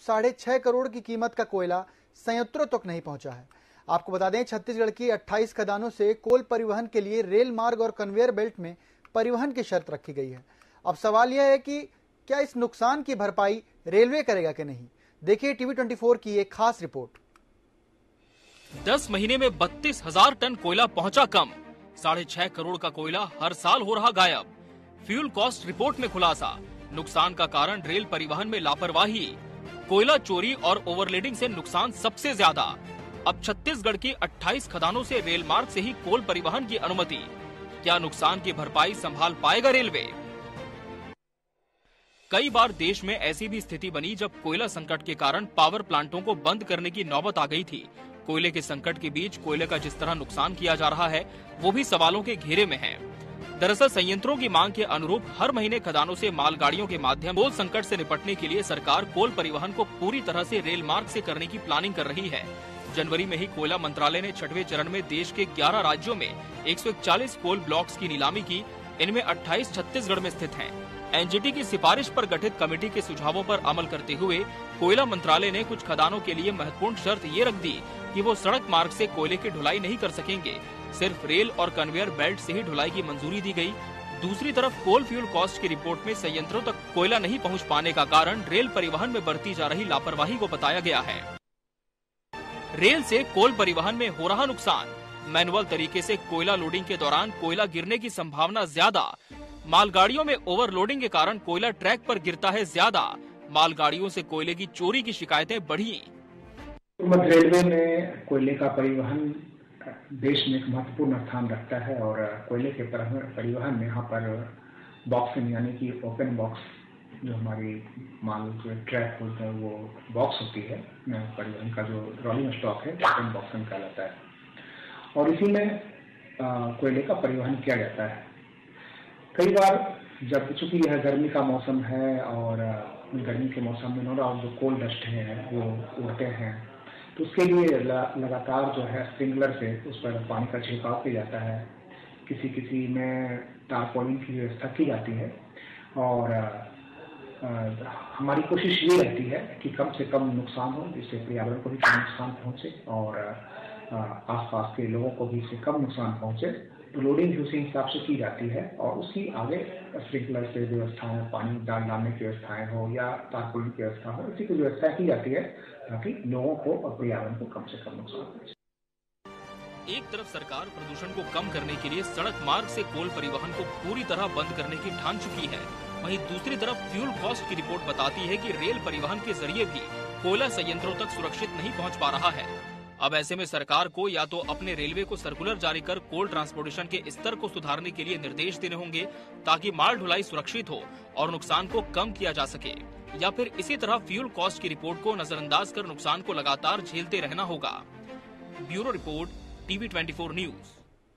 6.5 करोड़ की कीमत का कोयला संयंत्रों तक नहीं पहुंचा है। आपको बता दें, छत्तीसगढ़ की 28 खदानों से कोल परिवहन के लिए रेल मार्ग और कन्वेयर बेल्ट में परिवहन की शर्त रखी गई है। अब सवाल यह है कि क्या इस नुकसान की भरपाई रेलवे करेगा कि नहीं। देखिए टीवी 24 की एक खास रिपोर्ट। 10 महीने में 32,000 टन कोयला पहुंचा कम। 6.5 करोड़ का कोयला हर साल हो रहा गायब। फ्यूल कॉस्ट रिपोर्ट में खुलासा, नुकसान का कारण रेल परिवहन में लापरवाही। कोयला चोरी और ओवरलोडिंग से नुकसान सबसे ज्यादा। अब छत्तीसगढ़ की 28 खदानों से रेल मार्ग से ही कोल परिवहन की अनुमति। क्या नुकसान की भरपाई संभाल पाएगा रेलवे? कई बार देश में ऐसी भी स्थिति बनी जब कोयला संकट के कारण पावर प्लांटों को बंद करने की नौबत आ गई थी। कोयले के संकट के बीच कोयले का जिस तरह नुकसान किया जा रहा है वो भी सवालों के घेरे में है। दरअसल संयंत्रों की मांग के अनुरूप हर महीने खदानों से मालगाड़ियों के माध्यम कोल संकट से निपटने के लिए सरकार कोल परिवहन को पूरी तरह से रेल मार्ग से करने की प्लानिंग कर रही है। जनवरी में ही कोयला मंत्रालय ने 6वें चरण में देश के 11 राज्यों में 141 कोल ब्लॉक्स की नीलामी की। इनमें 28 छत्तीसगढ़ में स्थित हैं। एनजीटी की सिफारिश पर गठित कमेटी के सुझावों पर अमल करते हुए कोयला मंत्रालय ने कुछ खदानों के लिए महत्वपूर्ण शर्त ये रख दी कि वो सड़क मार्ग से कोयले की ढुलाई नहीं कर सकेंगे। सिर्फ रेल और कन्वेयर बेल्ट से ही ढुलाई की मंजूरी दी गई। दूसरी तरफ कोल फ्यूल कॉस्ट की रिपोर्ट में संयंत्रों तक कोयला नहीं पहुंच पाने का कारण रेल परिवहन में बरती जा रही लापरवाही को बताया गया है। रेल से कोल परिवहन में हो रहा नुकसान, मैनुअल तरीके से कोयला लोडिंग के दौरान कोयला गिरने की संभावना ज्यादा। मालगाड़ियों में ओवरलोडिंग के कारण कोयला ट्रैक पर गिरता है ज्यादा। मालगाड़ियों से कोयले की चोरी की शिकायतें बढ़ी। मध्य रेलवे में कोयले का परिवहन देश में एक महत्वपूर्ण स्थान रखता है और कोयले के परिवहन में यहाँ पर बॉक्सिंग यानी कि ओपन बॉक्स जो हमारी माल जो ट्रैक होता है वो बॉक्स होती है परिवहन का जो रोलिंग स्टॉक है ओपन बॉक्सिंग कहलाता है और इसी में कोयले का परिवहन किया जाता है। कई बार जब चूंकि यह गर्मी का मौसम है और गर्मी के मौसम में जो कोल डस्ट है वो उड़ते हैं तो उसके लिए लगातार जो है स्प्रिंकलर से उस पर पानी का छिड़काव किया जाता है। किसी में टारपोलिन की व्यवस्था की जाती है और हमारी कोशिश ये रहती है कि कम से कम नुकसान हो, जिससे पर्यावरण को भी कम नुकसान पहुंचे और आसपास के लोगों को भी इससे कम नुकसान पहुंचे। तो लोडिंग उसी हिसाब से की जाती है और उसकी आगे स्प्रिंकलर से व्यवस्थाएं, पानी डालने की व्यवस्थाएं हो या टारपोलिन की व्यवस्था हो, इसी की व्यवस्था की जाती है ताकि लोगों को और पर्यावरण को कम से कम नुकसान पहुंचे। एक तरफ सरकार प्रदूषण को कम करने के लिए सड़क मार्ग से कोल परिवहन को पूरी तरह बंद करने की ठान चुकी है, वहीं दूसरी तरफ फ्यूल कॉस्ट की रिपोर्ट बताती है कि रेल परिवहन के जरिए भी कोयला संयंत्रों तक सुरक्षित नहीं पहुंच पा रहा है। अब ऐसे में सरकार को या तो अपने रेलवे को सर्कुलर जारी कर कोल ट्रांसपोर्टेशन के स्तर को सुधारने के लिए निर्देश देने होंगे ताकि माल ढुलाई सुरक्षित हो और नुकसान को कम किया जा सके, या फिर इसी तरह फ्यूल कॉस्ट की रिपोर्ट को नजरअंदाज कर नुकसान को लगातार झेलते रहना होगा। Bureau report, TV 24 news.